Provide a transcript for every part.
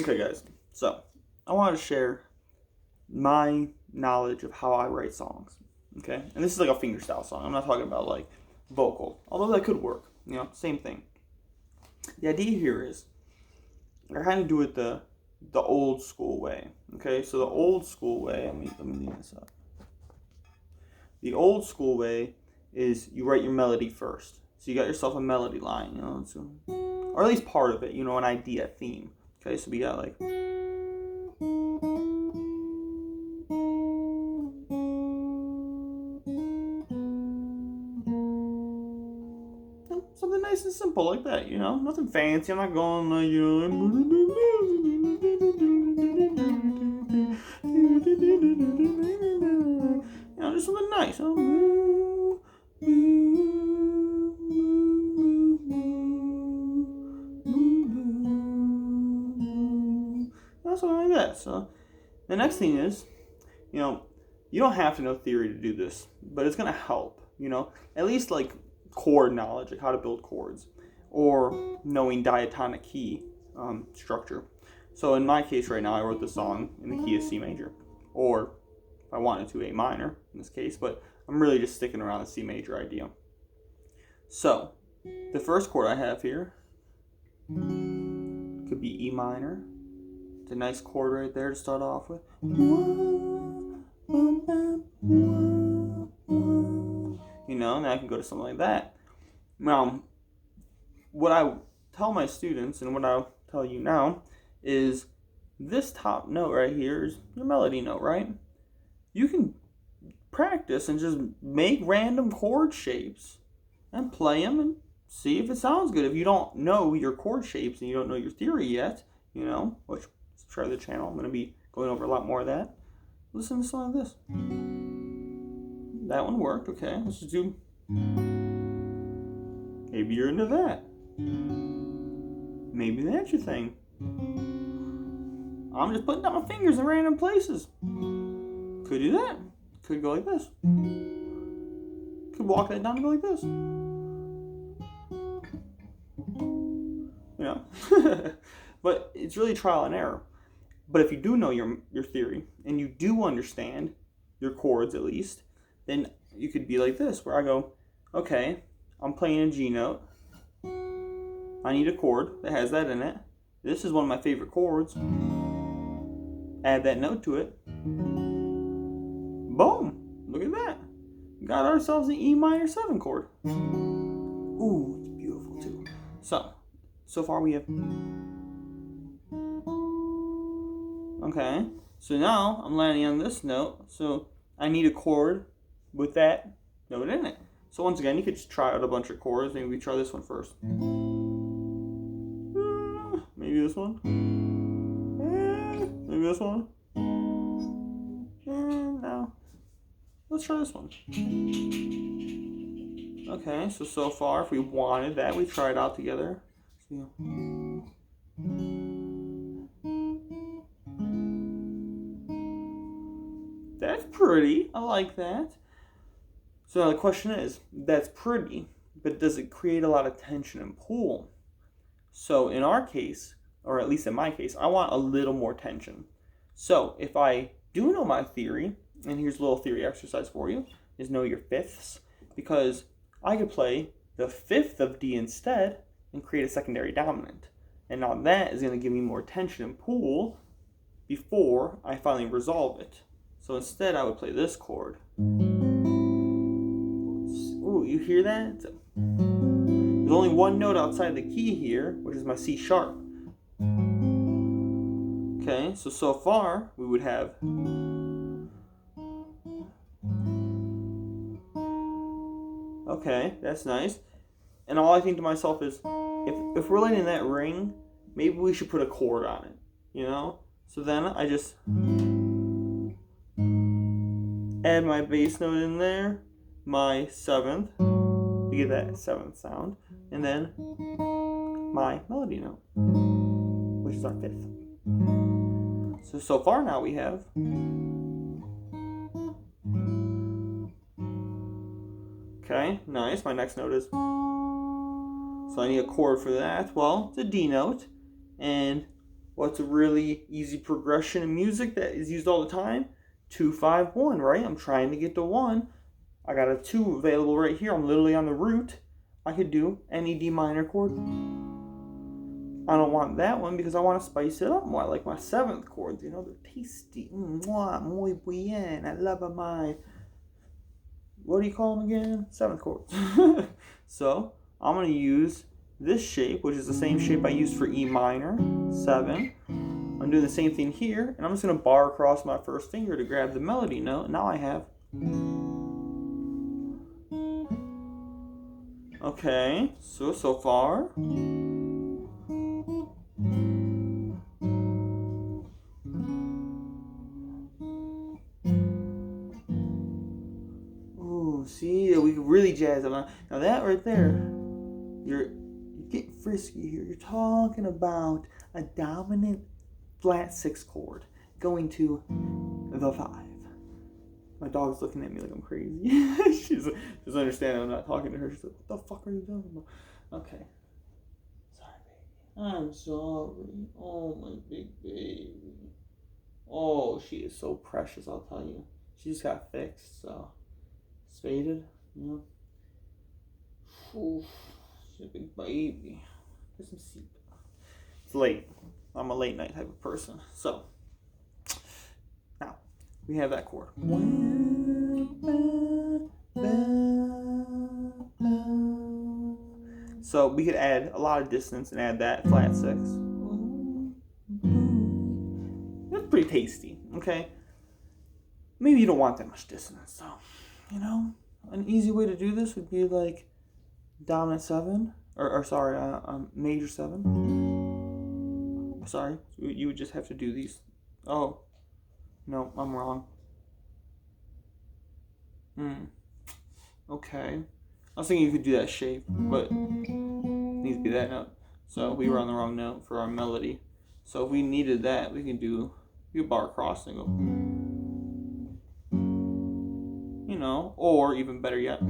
Okay, guys. So, I want to share my knowledge of how I write songs. Okay? And this is like a fingerstyle song. I'm not talking about like vocal, although that could work. Same thing. The idea here is I kind of do it the old school way. Okay? So the old school way, let me leave this up. The old school way is you write your melody first. So you got yourself a melody line, or at least part of it, an idea, theme. Okay, so we got like something nice and simple like that, nothing fancy. I'm not going like, just something nice. That's something like that. So the next thing is, you don't have to know theory to do this, but it's gonna help. At least like chord knowledge, like how to build chords, or knowing diatonic key structure. So in my case right now, I wrote the song in the key of C major, or if I wanted to, A minor in this case, but I'm really just sticking around the C major idea. So the first chord I have here could be E minor. It's a nice chord right there to start off with. And then I can go to something like that. Now, what I tell my students and what I'll tell you now is this top note right here is your melody note, right? You can practice and just make random chord shapes and play them and see if it sounds good. If you don't know your chord shapes and you don't know your theory yet, which subscribe to the channel, I'm going to be going over a lot more of that. Listen to something like this. That one worked. Okay, let's just do. Maybe you're into that. Maybe that's your thing. I'm just putting down my fingers in random places. Could do that. Could go like this. Could walk that down and go like this. But it's really trial and error. But if you do know your theory and you do understand your chords at least, then you could be like this, where I go, okay, I'm playing a G note. I need a chord that has that in it. This is one of my favorite chords. Add that note to it. Boom! Look at that. Got ourselves an E minor 7 chord. Ooh, it's beautiful too. So far we have. Okay, so now I'm landing on this note. So I need a chord with that note in it. So once again, you could just try out a bunch of chords. Maybe we try this one first. Maybe this one. Maybe this one. No. Let's try this one. Okay, so far, if we wanted that, we try it out together. That's pretty. I like that. So now the question is, that's pretty, but does it create a lot of tension and pull? So in our case, or at least in my case, I want a little more tension. So if I do know my theory, and here's a little theory exercise for you, is know your fifths, because I could play the fifth of D instead and create a secondary dominant. And now that is going to give me more tension and pull before I finally resolve it. So instead I would play this chord. Ooh, you hear that? There's only one note outside the key here, which is my C sharp. Okay, so far we would have. Okay, that's nice. And all I think to myself is, if we're letting that ring, maybe we should put a chord on it, So then I just add my bass note in there, my 7th, to get that 7th sound, and then my melody note, which is our 5th. So far now we have. Okay, nice. My next note is. So I need a chord for that. Well, it's a D note, and What's a really easy progression in music that is used all the time? 2-5-1, right? I'm trying to get to 1. I got a 2 available right here. I'm literally on the root. I could do any D minor chord. I don't want that one because I want to spice it up more. I like my 7th chords, you know, they're tasty. Mwah, muy bien. I love my, what do you call them again? 7th chords. So I'm going to use this shape, which is the same shape I used for E minor, 7. I'm doing the same thing here, and I'm just going to bar across my first finger to grab the melody note. Now I have. Okay, so far. Ooh, see, we can really jazz them. Now that right there, you're getting frisky here. You're talking about a dominant flat 6 chord going to the 5. My dog's looking at me like I'm crazy. She's understanding I'm not talking to her. She's like, what the fuck are you talking about? Okay. Sorry, baby. I'm sorry. Oh, my big baby. Oh, she is so precious, I'll tell you. She just got fixed, so. It's faded, you know. Oof. She's a big baby. Get some sleep. It's late. I'm a late night type of person. So, now, we have that chord. So we could add a lot of dissonance and add that flat 6. That's pretty tasty, okay? Maybe you don't want that much dissonance, though. You know, an easy way to do this would be like dominant 7, or sorry, major 7. Sorry, you would just have to do these. Oh, no, I'm wrong. Okay. I was thinking you could do that shape, but it needs to be that note. So we were on the wrong note for our melody. So if we needed that, we could bar across and go, you know, or even better yet,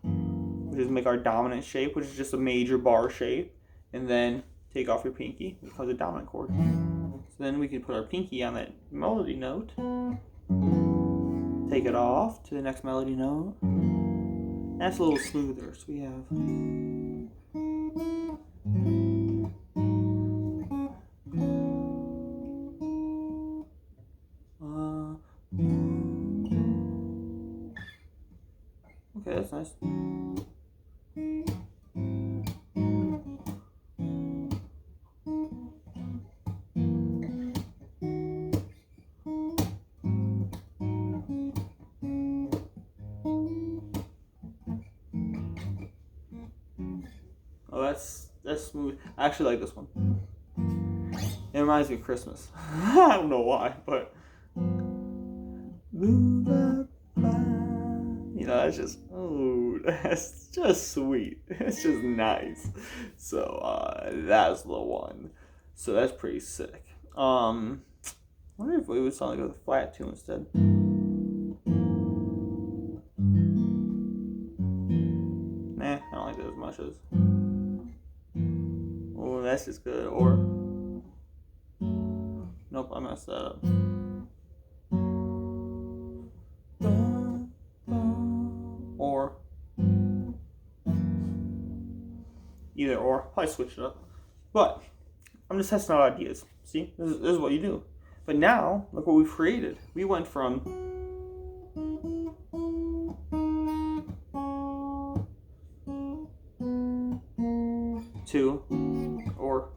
we just make our dominant shape, which is just a major bar shape, and then take off your pinky, it becomes a dominant chord. So then we can put our pinky on that melody note, take it off to the next melody note. That's a little smoother, so we have. Okay, that's nice. Oh, that's smooth. I actually like this one. It reminds me of Christmas. I don't know why, but you know, that's just sweet. It's just nice. So that's the one. So that's pretty sick. I wonder if we would sound like with a flat 2 instead. Nah, I don't like that as much as. Oh, that's just good. Or nope, I messed that up. Or either or. Probably switch it up. But I'm just testing out ideas. See, this is what you do. But now, look what we've created. We went from to or.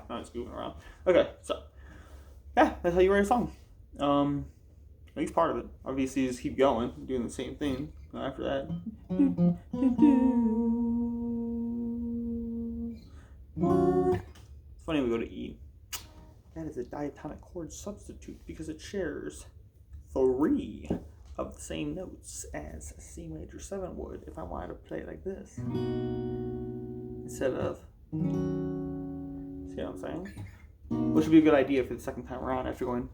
Not scooping around. Okay, so yeah, that's how you write a song. At least part of it. Obviously, you just keep going, doing the same thing after that. funny we go to E. That is a diatonic chord substitute because it shares 3 of the same notes as C major 7 would if I wanted to play it like this. Instead of, see what I'm saying? Which would be a good idea for the second time around after going.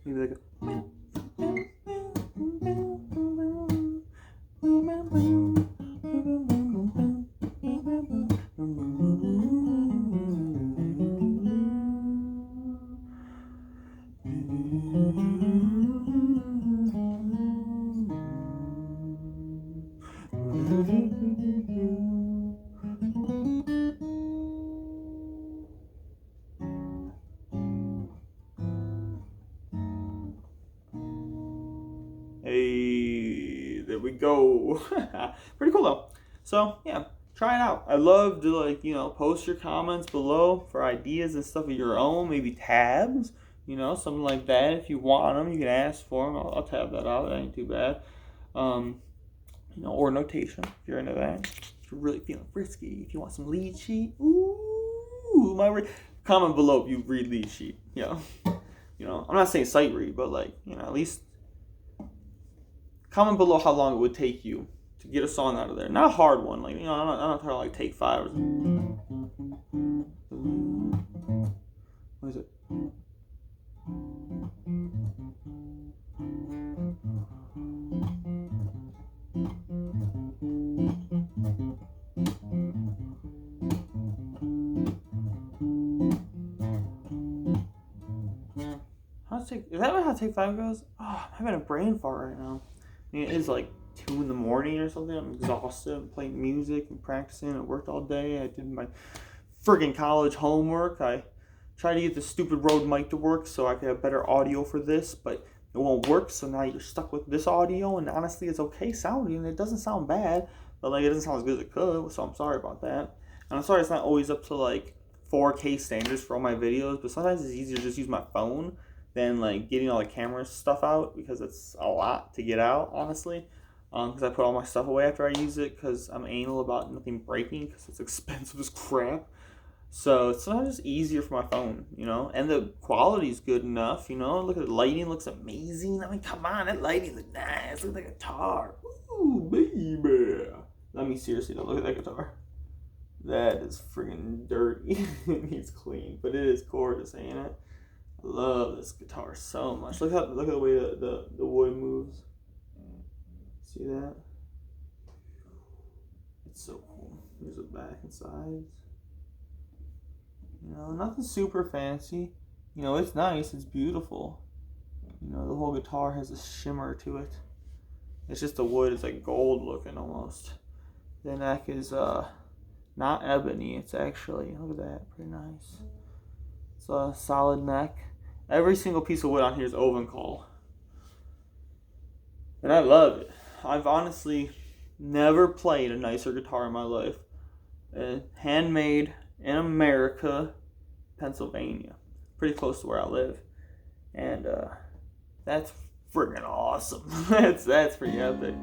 Maybe like a. Hey, there we go. Pretty cool though. So yeah, try it out. I'd love to post your comments below for ideas and stuff of your own, maybe tabs, something like that. If you want them, you can ask for them. I'll tab that out. That ain't too bad. Or notation if you're into that. If you're really feeling frisky, if you want some lead sheet, comment below if you read lead sheet. I'm not saying sight read, but at least comment below how long it would take you to get a song out of there. Not a hard one, I'm not talking take 5 or what is it? Is that how Take 5 goes? Oh, I'm having a brain fart right now. It is 2 in the morning or something. I'm exhausted. I'm playing music and practicing. I worked all day. I did my friggin' college homework. I tried to get the stupid Rode mic to work so I could have better audio for this, but it won't work. So now you're stuck with this audio, and honestly, it's okay sounding. It doesn't sound bad, but it doesn't sound as good as it could. So I'm sorry about that. And I'm sorry it's not always up to 4K standards for all my videos, but sometimes it's easier to just use my phone than getting all the camera stuff out, because it's a lot to get out, honestly. Because I put all my stuff away after I use it, because I'm anal about nothing breaking, because it's expensive as crap. So it's sometimes just easier for my phone, and the quality's good enough, Look at the lighting, looks amazing. I mean, come on, that lighting looks nice. Look like a guitar. Ooh, baby. I mean, seriously, don't look at that guitar. That is freaking dirty. It needs clean, but it is gorgeous, ain't it? I love this guitar so much. Look at the way the wood moves. See that? It's so cool. Here's the back and sides. Nothing super fancy. It's nice. It's beautiful. The whole guitar has a shimmer to it. It's just the wood is gold looking almost. The neck is not ebony. It's actually, look at that, pretty nice. It's a solid neck. Every single piece of wood on here is Ovenkol. And I love it. I've honestly never played a nicer guitar in my life. Handmade in America, Pennsylvania. Pretty close to where I live. And that's friggin' awesome. that's pretty epic.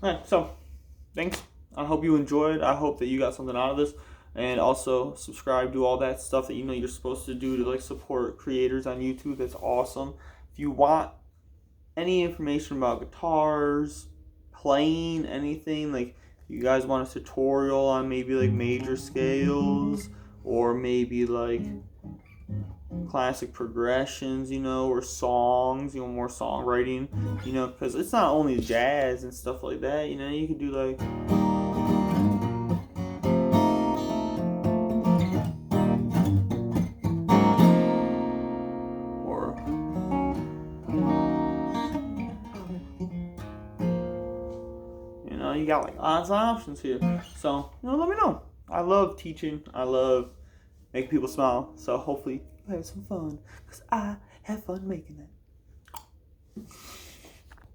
Alright, so thanks. I hope you enjoyed. I hope that you got something out of this. And also subscribe, do all that stuff that you're supposed to do to support creators on YouTube. That's awesome. If you want any information about guitars, playing anything, you guys want a tutorial on maybe major scales, or maybe classic progressions, or songs, more songwriting, because it's not only jazz and stuff like that, you could do or you got lots of options here. So let me know. I love teaching. I love making people smile. So hopefully have some fun, because I Have fun making it.